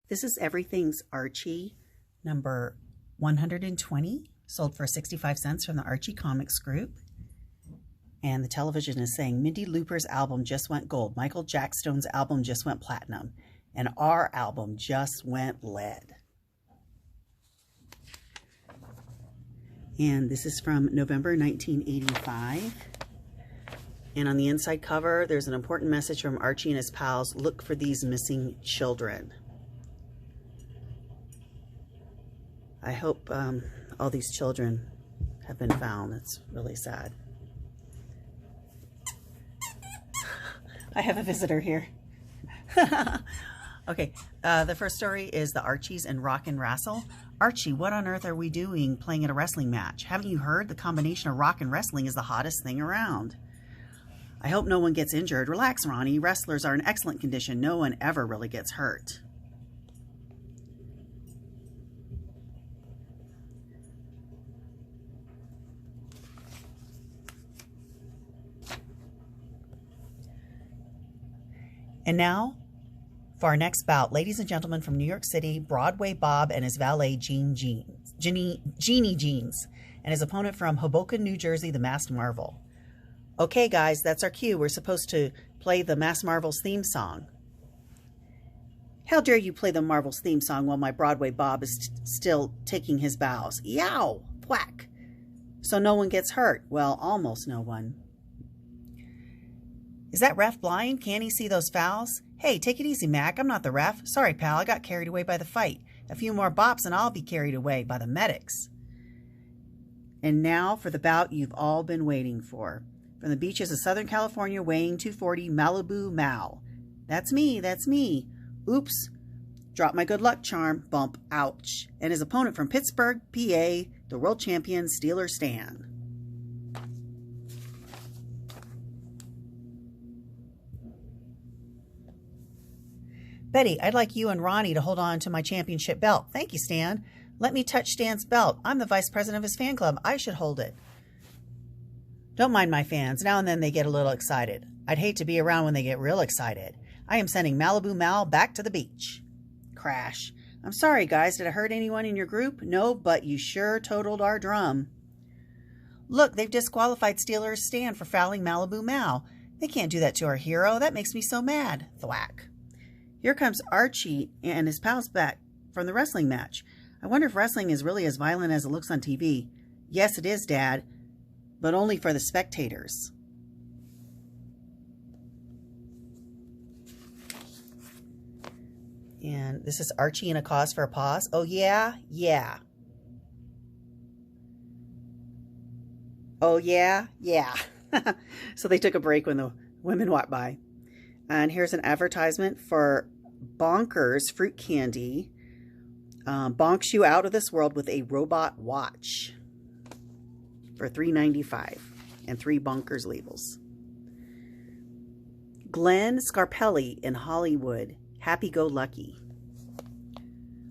This is Everything's Archie number 120, sold for 65 cents from the Archie Comics group. And the television is saying Mindy Looper's album just went gold. Michael Jackstone's album just went platinum. And our album just went lead. And this is from November 1985. And on the inside cover, there's an important message from Archie and his pals. Look for these missing children. I hope all these children have been found. It's really sad. I have a visitor here. Okay, the first story is the Archies and Rock and Wrestle. Archie, what on earth are we doing playing at a wrestling match? Haven't you heard? The combination of rock and wrestling is the hottest thing around. I hope no one gets injured. Relax, Ronnie. Wrestlers are in excellent condition. No one ever really gets hurt. And now, for our next bout, ladies and gentlemen from New York City, Broadway Bob and his valet Jeannie Jeans, and his opponent from Hoboken, New Jersey, the Masked Marvel. Okay, guys, that's our cue. We're supposed to play the Masked Marvel's theme song. How dare you play the Marvel's theme song while my Broadway Bob is still taking his bows? Yow! Thwack! So no one gets hurt. Well, almost no one. Is that ref blind? Can't he see those fouls? Hey, take it easy, Mac. I'm not the ref. Sorry, pal. I got carried away by the fight. A few more bops and I'll be carried away by the medics. And now for the bout you've all been waiting for. From the beaches of Southern California, weighing 240, Malibu Mal. That's me. That's me. Oops. Drop my good luck charm. Bump. Ouch. And his opponent from Pittsburgh, PA, the world champion, Steeler Stan. Betty, I'd like you and Ronnie to hold on to my championship belt. Thank you, Stan. Let me touch Stan's belt. I'm the vice president of his fan club. I should hold it. Don't mind my fans. Now and then they get a little excited. I'd hate to be around when they get real excited. I am sending Malibu Mal back to the beach. Crash. I'm sorry, guys. Did I hurt anyone in your group? No, but you sure totaled our drum. Look, they've disqualified Steelers Stan for fouling Malibu Mal. They can't do that to our hero. That makes me so mad. Thwack. Here comes Archie and his pals back from the wrestling match. I wonder if wrestling is really as violent as it looks on TV. Yes, it is, Dad, but only for the spectators. And this is Archie and a Cause for a Pause. Oh, yeah? Yeah. Oh, yeah? Yeah. So they took a break when the women walked by. And here's an advertisement for Bonkers fruit candy. Bonks you out of this world with a robot watch for $3.95 and 3 Bonkers labels. Glenn Scarpelli in Hollywood. Happy-go-lucky.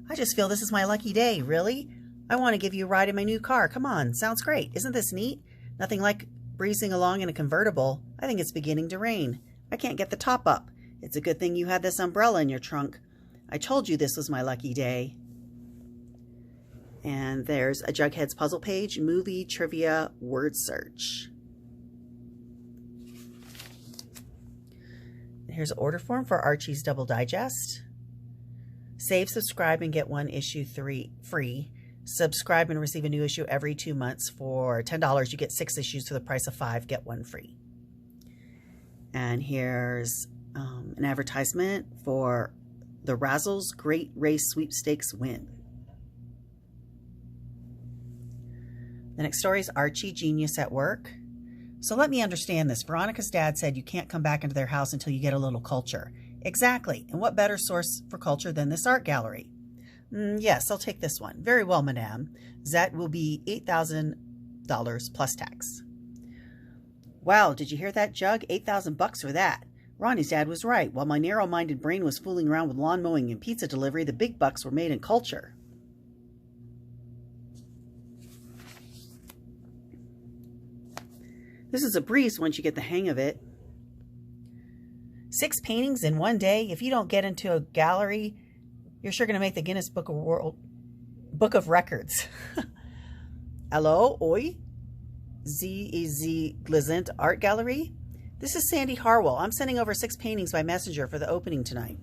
I just feel this is my lucky day. Really? I want to give you a ride in my new car. Come on. Sounds great. Isn't this neat? Nothing like breezing along in a convertible. I think it's beginning to rain. I can't get the top up. It's a good thing you had this umbrella in your trunk. I told you this was my lucky day. And there's a Jughead's puzzle page, movie, trivia, word search. Here's an order form for Archie's Double Digest. Save, subscribe, and get 1 issue free. Subscribe and receive a new issue every 2 months. For $10, you get 6 issues for the price of 5. Get 1 free. And here's an advertisement for the Razzles Great Race Sweepstakes win. The next story is Archie, Genius at Work. So let me understand this. Veronica's dad said you can't come back into their house until you get a little culture. Exactly. And what better source for culture than this art gallery? Yes, I'll take this one. Very well, madame. That will be $8,000 plus tax. Wow, did you hear that, Jug? $8,000 for that. Ronnie's dad was right. While my narrow-minded brain was fooling around with lawn mowing and pizza delivery, the big bucks were made in culture. This is a breeze once you get the hang of it. 6 paintings in one day. If you don't get into a gallery You're sure going to make the Guinness Book of Records. Hello, oi. Z Glazent Art Gallery. This is Sandy Harwell. I'm sending over 6 paintings by messenger for the opening tonight.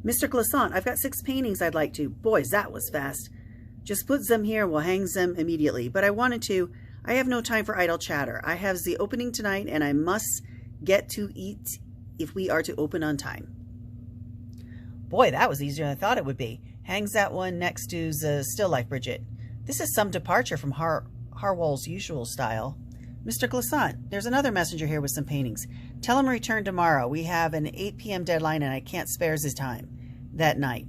Mr. Glissant, I've got 6 paintings I'd like to. Boys, that was fast. Just put them here and we'll hang them immediately. But I have no time for idle chatter. I have the opening tonight and I must get to eat if we are to open on time. Boy, that was easier than I thought it would be. Hangs that one next to the still life, Bridget. This is some departure from Harwell's usual style. Mr. Glissant, there's another messenger here with some paintings. Tell him to return tomorrow. We have an 8 p.m. deadline and I can't spare his time that night.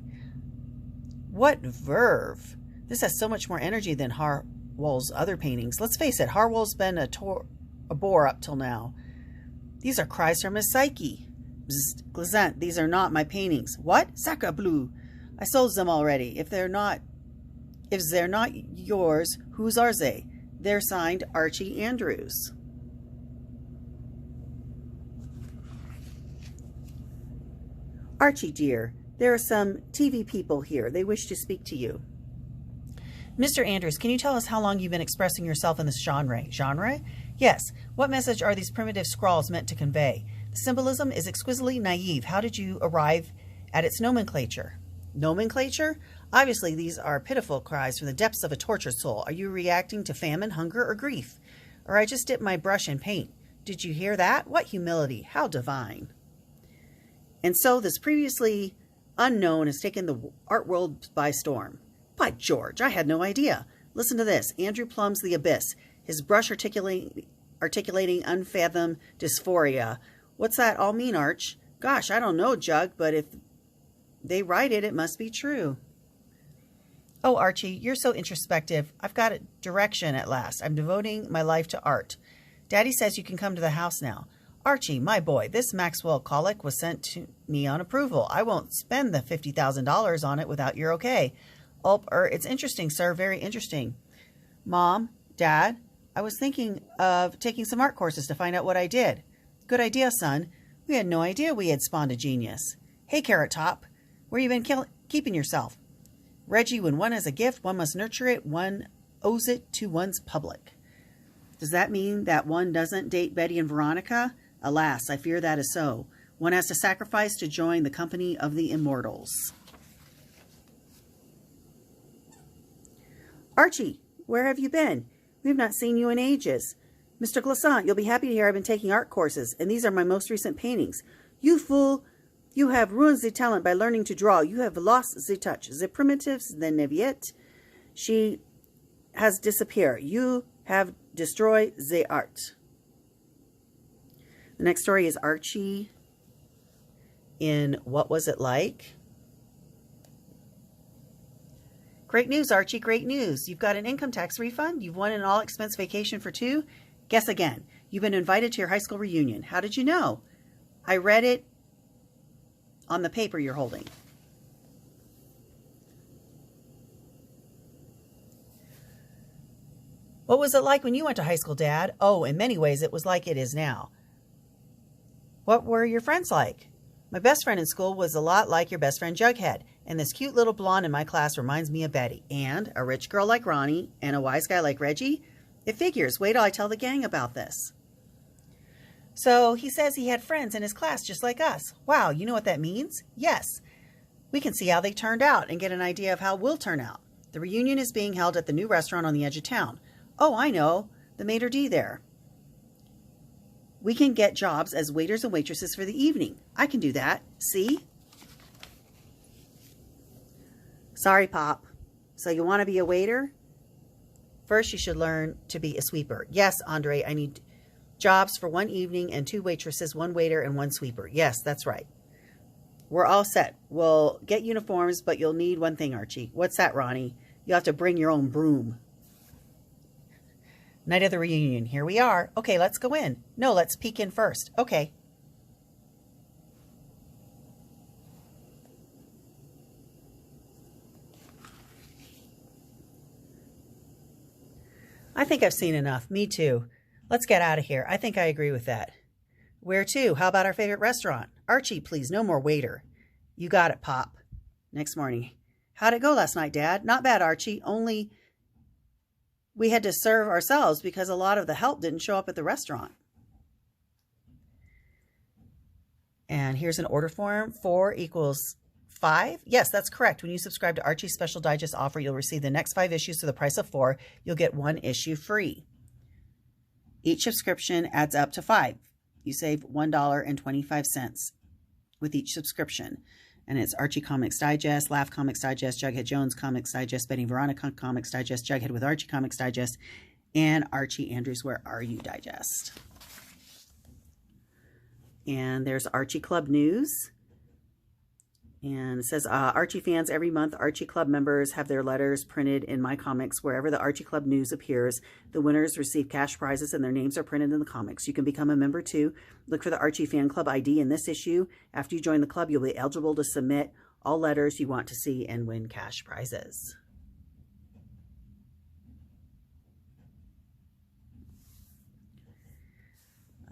What verve! This has so much more energy than Harwell's other paintings. Let's face it, Harwell's been a bore up till now. These are cries from his psyche. Bzzt, Glissant, these are not my paintings. What? Sacre bleu! I sold them already. If they're not yours, whose are they? They're signed Archie Andrews. Archie, dear, there are some TV people here. They wish to speak to you. Mr. Andrews, can you tell us how long you've been expressing yourself in this genre? Genre? Yes. What message are these primitive scrawls meant to convey? The symbolism is exquisitely naive. How did you arrive at its nomenclature? Nomenclature? Obviously, these are pitiful cries from the depths of a tortured soul. Are you reacting to famine, hunger, or grief? Or I just dipped my brush in paint. Did you hear that? What humility! How divine! And so this previously unknown has taken the art world by storm. By George, I had no idea. Listen to this. Andrew plumbs the abyss. His brush articulating unfathomed dysphoria. What's that all mean, Arch? Gosh, I don't know, Jug, but if they write it, it must be true. Oh, Archie, you're so introspective. I've got a direction at last. I'm devoting my life to art. Daddy says you can come to the house now. Archie, my boy, this Maxwell colic was sent to me on approval. I won't spend the $50,000 on it without your okay. It's interesting, sir, very interesting. Mom, Dad, I was thinking of taking some art courses to find out what I did. Good idea, son. We had no idea we had spawned a genius. Hey, Carrot Top, where you been keeping yourself? Reggie, when one has a gift, one must nurture it. One owes it to one's public. Does that mean that one doesn't date Betty and Veronica? Alas, I fear that is so. One has to sacrifice to join the company of the immortals. Archie, where have you been? We've not seen you in ages. Mr. Glissant, you'll be happy to hear I've been taking art courses, and these are my most recent paintings. You fool! You have ruined the talent by learning to draw. You have lost the touch. The primitives, the neviette, she has disappeared. You have destroyed the art. The next story is Archie in What Was It Like? Great news, Archie, great news. You've got an income tax refund. You've won an all-expense vacation for 2. Guess again. You've been invited to your high school reunion. How did you know? I read it on the paper you're holding. What was it like when you went to high school, Dad? Oh, in many ways, it was like it is now. What were your friends like? My best friend in school was a lot like your best friend Jughead, and this cute little blonde in my class reminds me of Betty. And a rich girl like Ronnie and a wise guy like Reggie? It figures. Wait till I tell the gang about this. So he says he had friends in his class just like us. Wow, you know what that means? Yes. We can see how they turned out and get an idea of how we'll turn out. The reunion is being held at the new restaurant on the edge of town. Oh, I know. The maitre d' there. We can get jobs as waiters and waitresses for the evening. I can do that. See? Sorry, Pop. So you want to be a waiter? First, you should learn to be a sweeper. Yes, Andre, I need jobs for 1 evening and 2 waitresses, 1 waiter, and 1 sweeper. Yes, that's right. We're all set. We'll get uniforms, but you'll need one thing, Archie. What's that, Ronnie? You'll have to bring your own broom. Night of the reunion. Here we are. Okay, let's go in. No, let's peek in first. Okay. I think I've seen enough. Me too. Let's get out of here. I think I agree with that. Where to? How about our favorite restaurant? Archie, please, no more waiter. You got it, Pop. Next morning. How'd it go last night, Dad? Not bad, Archie. Only we had to serve ourselves because a lot of the help didn't show up at the restaurant. And here's an order form. 4 equals 5. Yes, that's correct. When you subscribe to Archie's Special Digest offer, you'll receive the next 5 issues for the price of 4. You'll get 1 issue free. Each subscription adds up to 5. You save $1.25 with each subscription. And it's Archie Comics Digest, Laugh Comics Digest, Jughead Jones Comics Digest, Betty and Veronica Comics Digest, Jughead with Archie Comics Digest, and Archie Andrews Where Are You Digest. And there's Archie Club News. And it says, Archie fans, every month Archie Club members have their letters printed in my comics. Wherever the Archie Club news appears, the winners receive cash prizes and their names are printed in the comics. You can become a member too. Look for the Archie Fan Club ID in this issue. After you join the club, you'll be eligible to submit all letters you want to see and win cash prizes.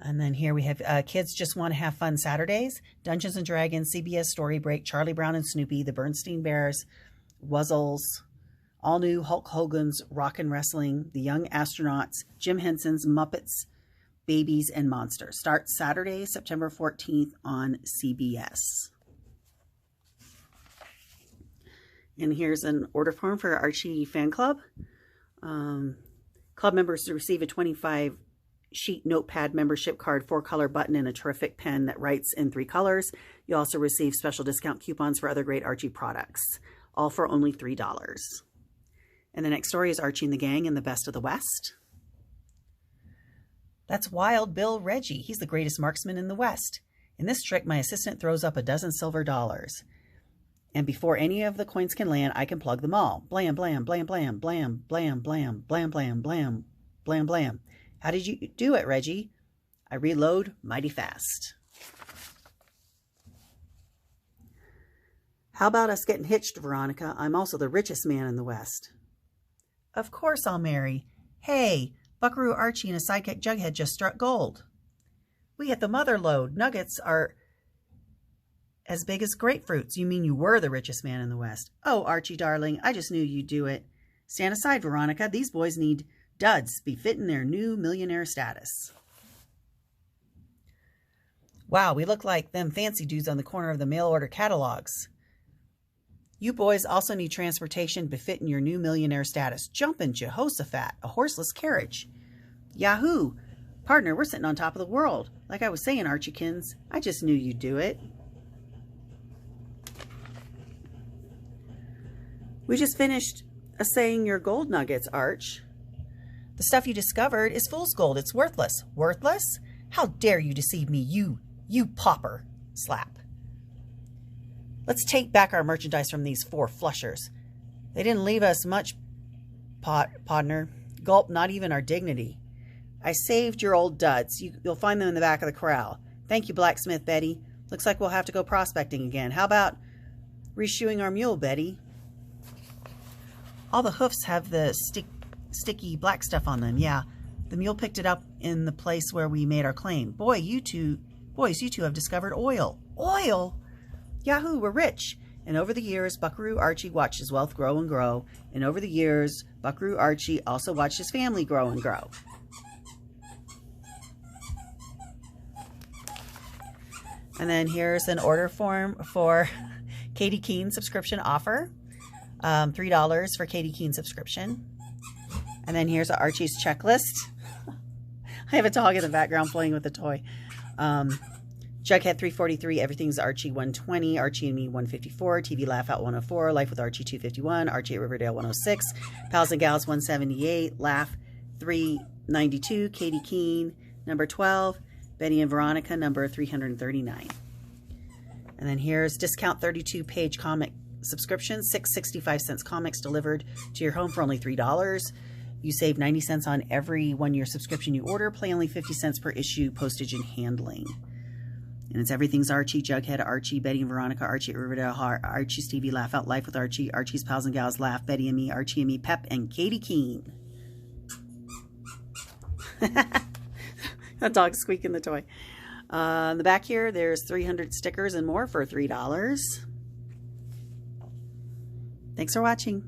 And then here we have Kids Just Want to Have Fun Saturdays, Dungeons & Dragons, CBS Story Break, Charlie Brown and Snoopy, The Bernstein Bears, Wuzzles, All New Hulk Hogan's Rockin' Wrestling, The Young Astronauts, Jim Henson's Muppets, Babies and Monsters. Starts Saturday, September 14th on CBS. And here's an order form for Archie Fan Club. Club members receive a 25 sheet notepad membership card, 4-color button, and a terrific pen that writes in 3 colors. You also receive special discount coupons for other great Archie products, all for only $3. And the next story is Archie and the Gang and the Best of the West. That's Wild Bill Reggie. He's the greatest marksman in the West. In this trick, my assistant throws up a dozen silver dollars. And before any of the coins can land, I can plug them all. Blam, blam, blam, blam, blam, blam, blam, blam, blam, blam, blam, blam. How did you do it, Reggie? I reload mighty fast. How about us getting hitched, Veronica? I'm also the richest man in the West. Of course I'll marry. Hey, Buckaroo Archie and his sidekick Jughead just struck gold. We hit the mother lode. Nuggets are as big as grapefruits. You mean you were the richest man in the West? Oh, Archie, darling, I just knew you'd do it. Stand aside, Veronica. These boys need duds befitting their new millionaire status. Wow, we look like them fancy dudes on the corner of the mail order catalogs. You boys also need transportation befitting your new millionaire status. Jumpin' Jehoshaphat, a horseless carriage. Yahoo! Partner, we're sitting on top of the world. Like I was saying, Archiekins, I just knew you'd do it. We just finished assaying your gold nuggets, Arch. The stuff you discovered is fool's gold. It's worthless. Worthless? How dare you deceive me, you pauper. Slap. Let's take back our merchandise from these 4 flushers. They didn't leave us much, Podner. Gulp, not even our dignity. I saved your old duds. You'll find them in the back of the corral. Thank you, Blacksmith Betty. Looks like we'll have to go prospecting again. How about reshoeing our mule, Betty? All the hoofs have the sticky black stuff on them. Yeah, the mule picked it up in the place where we made our claim. Boys, you two have discovered oil. Oil? Yahoo, we're rich. And over the years, Buckaroo Archie watched his wealth grow and grow. And over the years, Buckaroo Archie also watched his family grow and grow. And then here's an order form for Katie Keene subscription offer. $3 for Katie Keene subscription. And then here's Archie's checklist. I have a dog in the background playing with a toy. Jughead 343, Everything's Archie 120, Archie and Me 154, TV Laugh Out 104, Life with Archie 251, Archie at Riverdale 106, Pals and Gals 178, Laugh 392, Katie Keene number 12, Betty and Veronica number 339. And then here's discount 32-page comic subscription, 6.65 comics delivered to your home for only $3. You save 90 cents on every 1-year subscription you order. Pay only 50 cents per issue, postage and handling. And it's Everything's Archie, Jughead, Archie, Betty and Veronica, Archie at Riverdale, Archie's TV Laugh Out, Life with Archie, Archie's Pals and Gals Laugh, Betty and Me, Archie and Me, Pep, and Katie Keene. That dog's squeaking the toy. In the back here, there's 300 stickers and more for $3. Thanks for watching.